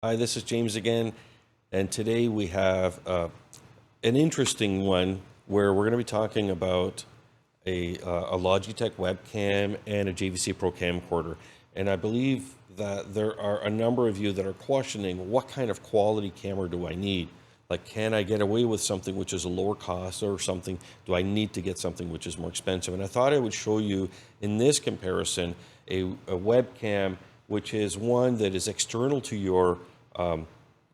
Hi, this is James again, and today we have an interesting one where we're going to be talking about a Logitech webcam and a JVC Pro camcorder. And I believe that there are a number of you that are questioning, what kind of quality camera do I need? Like, can I get away with something which is a lower cost, or something, do I need to get something which is more expensive? And I thought I would show you in this comparison a webcam which is one that is external to your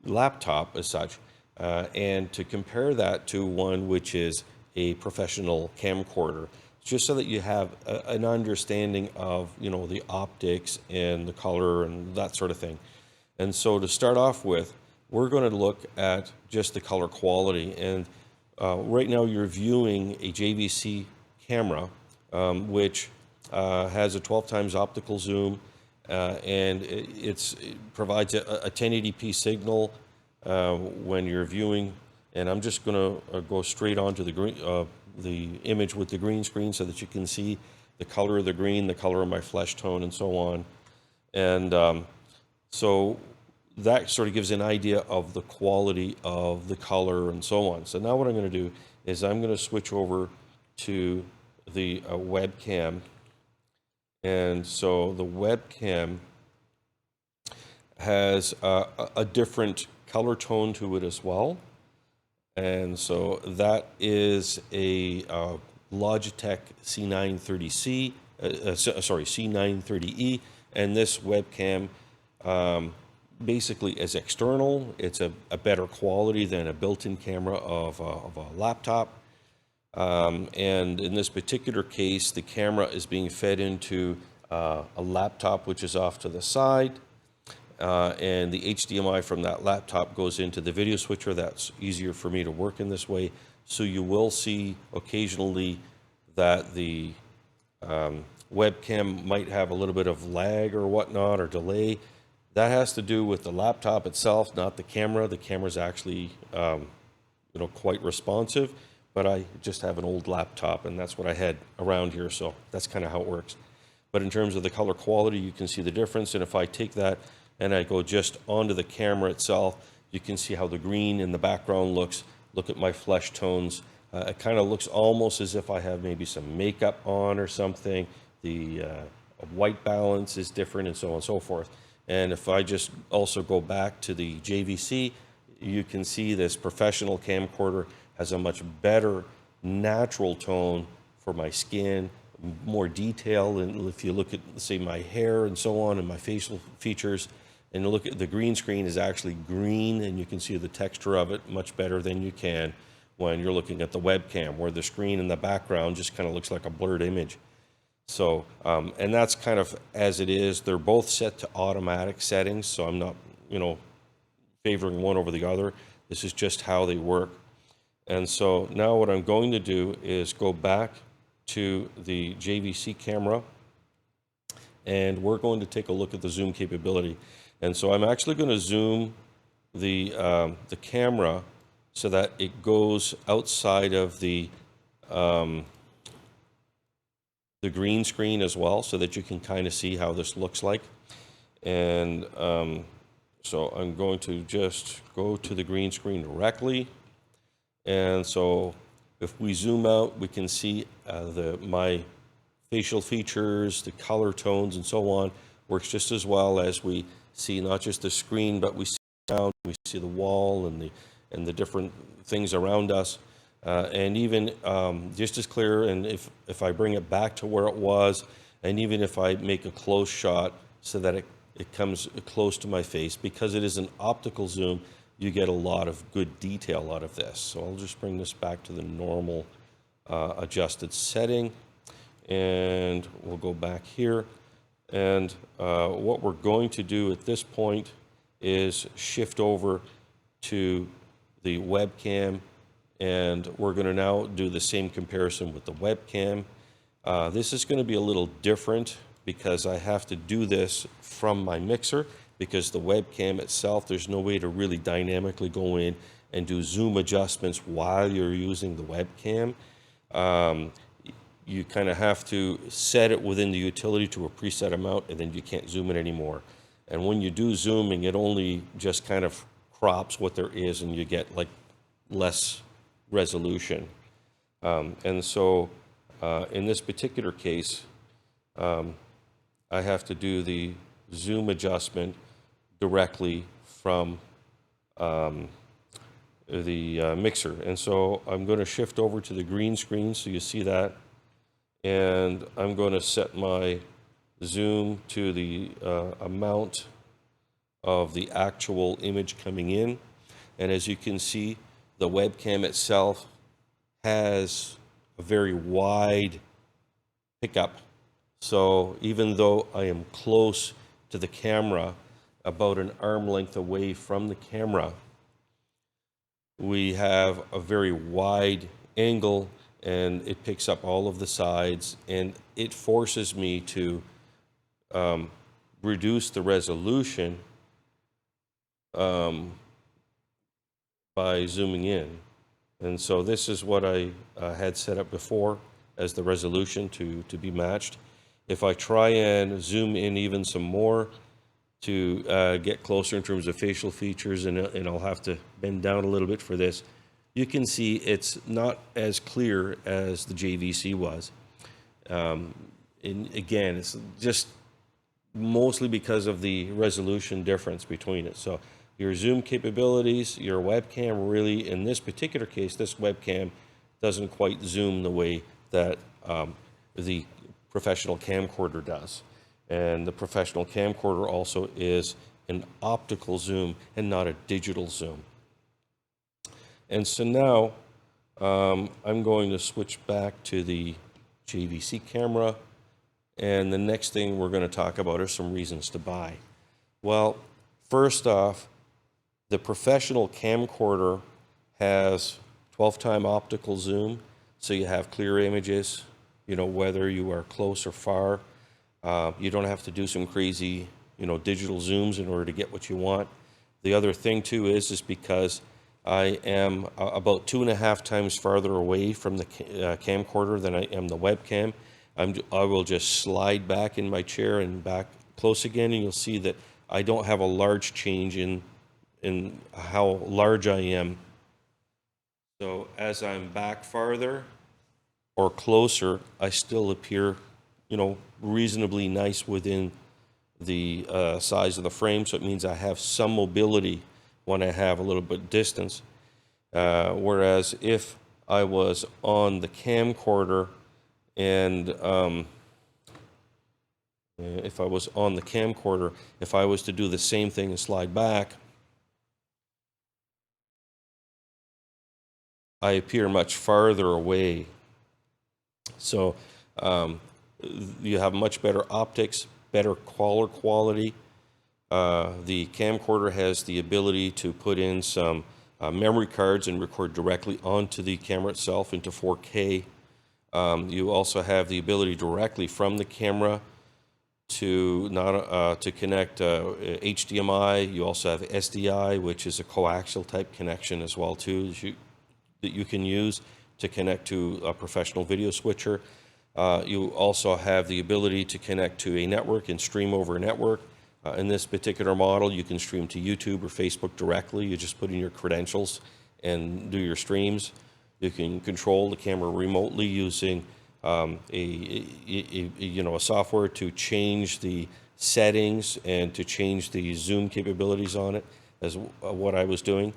laptop as such, and to compare that to one which is a professional camcorder, just so that you have an understanding of, the optics and the color and that sort of thing. And so to start off with, we're going to look at just the color quality. And right now you're viewing a JVC camera, which has a 12 times optical zoom, and it provides a 1080p signal when you're viewing. And I'm just going to go straight onto the image with the green screen so that you can see the color of the green, the color of my flesh tone, and so on. And so that sort of gives an idea of the quality of the color and so on. So now what I'm going to do is I'm going to switch over to the webcam. And so the webcam has a different color tone to it as well. And so that is a Logitech C930C, C930E, and this webcam basically is external. It's a better quality than a built-in camera of a laptop. And in this particular case, the camera is being fed into a laptop which is off to the side. And the HDMI from that laptop goes into the video switcher. That's easier for me to work in this way. So you will see occasionally that the webcam might have a little bit of lag or whatnot, or delay. That has to do with the laptop itself, not the camera. The camera's actually quite responsive, but I just have an old laptop, and that's what I had around here, so that's kind of how it works. But in terms of the color quality, you can see the difference. And if I take that and I go just onto the camera itself, you can see how the green in the background looks. Look at my flesh tones. It kind of looks almost as if I have maybe some makeup on or something. The white balance is different, and so on and so forth. And if I just also go back to the JVC, you can see this professional camcorder has a much better natural tone for my skin, more detail. And if you look at, say, my hair and so on, and my facial features, and look at the green screen is actually green, and you can see the texture of it much better than you can when you're looking at the webcam, where the screen in the background just kind of looks like a blurred image. So, and that's kind of as it is. They're both set to automatic settings, so I'm not, favoring one over the other. This is just how they work. And so now what I'm going to do is go back to the JVC camera, and we're going to take a look at the zoom capability. And so I'm actually going to zoom the camera so that it goes outside of the green screen as well, so that you can kind of see how this looks like. And so I'm going to just go to the green screen directly. And so if we zoom out, we can see my facial features, the color tones, and so on, works just as well as we see not just the screen, but we see sound, we see the wall and the different things around us. And even just as clear, and if I bring it back to where it was, and even if I make a close shot so that it comes close to my face, because it is an optical zoom, you get a lot of good detail out of this. So I'll just bring this back to the normal adjusted setting, and we'll go back here. And what we're going to do at this point is shift over to the webcam, and we're going to now do the same comparison with the webcam. This is going to be a little different because I have to do this from my mixer, because the webcam itself, there's no way to really dynamically go in and do zoom adjustments while you're using the webcam. You kind of have to set it within the utility to a preset amount, and then you can't zoom it anymore. And when you do zooming, it only just kind of crops what there is, and you get like less resolution. And so in this particular case, I have to do the zoom adjustment directly from the mixer. And so I'm going to shift over to the green screen so you see that. And I'm going to set my zoom to the amount of the actual image coming in. And as you can see, the webcam itself has a very wide pickup. So even though I am close to the camera, about an arm length away from the camera, we have a very wide angle, and it picks up all of the sides, and it forces me to reduce the resolution by zooming in. And so this is what I had set up before as the resolution to be matched. If I try and zoom in even some more to get closer in terms of facial features, and I'll have to bend down a little bit for this, you can see it's not as clear as the JVC was. And again, it's just mostly because of the resolution difference between it. So your zoom capabilities, your webcam really, in this particular case, this webcam doesn't quite zoom the way that the professional camcorder does. And the professional camcorder also is an optical zoom and not a digital zoom. And so now I'm going to switch back to the JVC camera. And the next thing we're going to talk about are some reasons to buy. Well, first off, the professional camcorder has 12-time optical zoom, so you have clear images, you know, whether you are close or far. You don't have to do some crazy, you know, digital zooms in order to get what you want. The other thing too is because I am about 2.5 times farther away from the camcorder than I am the webcam, I will just slide back in my chair and back close again, and you'll see that I don't have a large change in how large I am. So as I'm back farther or closer, I still appear, you know, reasonably nice within the size of the frame. So it means I have some mobility when I have a little bit distance. Whereas if I was on the camcorder and if I was to do the same thing and slide back, I appear much farther away. So you have much better optics, better color quality. The camcorder has the ability to put in some memory cards and record directly onto the camera itself into 4K. You also have the ability directly from the camera to connect HDMI. You also have SDI, which is a coaxial type connection as well too, that you can use to connect to a professional video switcher. You also have the ability to connect to a network and stream over a network. In this particular model, you can stream to YouTube or Facebook directly. You just put in your credentials and do your streams. You can control the camera remotely using a software to change the settings and to change the zoom capabilities on it, as what I was doing.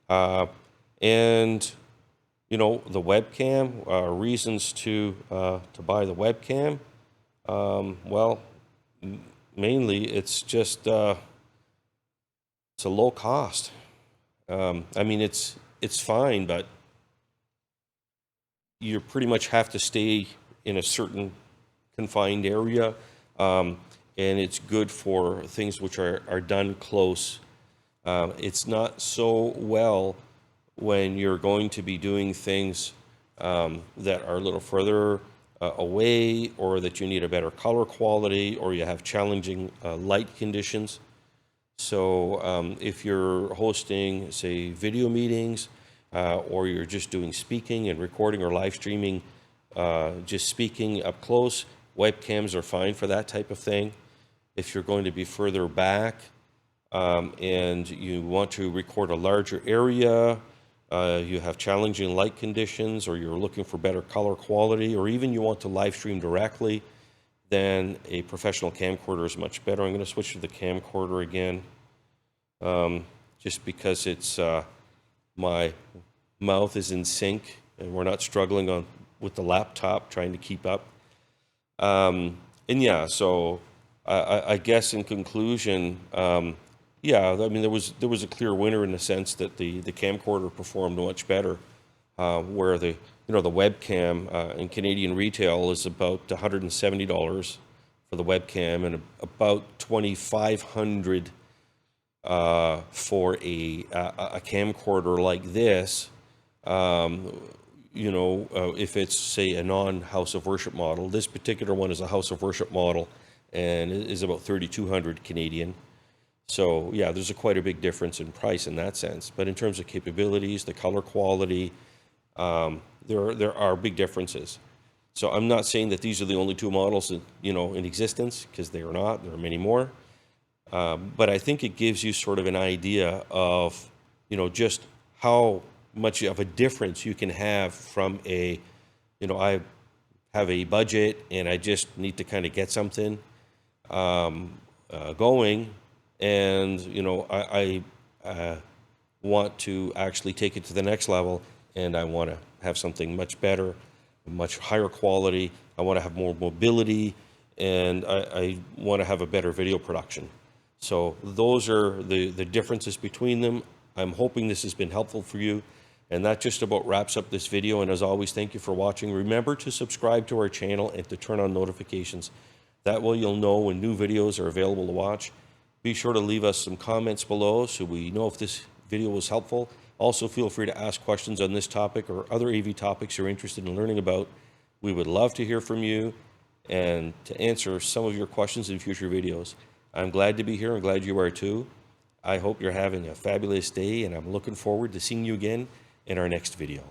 And you know, the webcam, reasons to buy the webcam. Well, mainly it's just it's a low cost. I mean, it's fine, but you pretty much have to stay in a certain confined area, and it's good for things which are done close. It's not so well when you're going to be doing things that are a little further away, or that you need a better color quality, or you have challenging light conditions. So if you're hosting, say, video meetings, or you're just doing speaking and recording or live streaming, just speaking up close, webcams are fine for that type of thing. if you're going to be further back and you want to record a larger area, you have challenging light conditions, or you're looking for better color quality, or even you want to live stream directly, then a professional camcorder is much better. I'm going to switch to the camcorder again, just because it's my mouth is in sync and we're not struggling with the laptop trying to keep up. And yeah, so I guess in conclusion, yeah, I mean, there was a clear winner in the sense that the camcorder performed much better, where the webcam in Canadian retail is about $170 for the webcam and about $2,500 for a camcorder like this. If it's, say, a non-House of Worship model. This particular one is a House of Worship model and it is about 3,200 Canadian. So yeah, there's quite a big difference in price in that sense. But in terms of capabilities, the color quality, there are big differences. So I'm not saying that these are the only two models in existence, because they are not. There are many more. But I think it gives you sort of an idea of just how much of a difference you can have from I have a budget and I just need to kind of get something going, and I want to actually take it to the next level, and I want to have something much better, much higher quality. I want to have more mobility, and I want to have a better video production. So those are the differences between them. I'm hoping this has been helpful for you. And that just about wraps up this video. And as always, thank you for watching. Remember to subscribe to our channel and to turn on notifications. That way you'll know when new videos are available to watch. Be sure to leave us some comments below so we know if this video was helpful. Also, feel free to ask questions on this topic or other AV topics you're interested in learning about. We would love to hear from you and to answer some of your questions in future videos. I'm glad to be here. I'm glad you are too. I hope you're having a fabulous day, and I'm looking forward to seeing you again in our next video.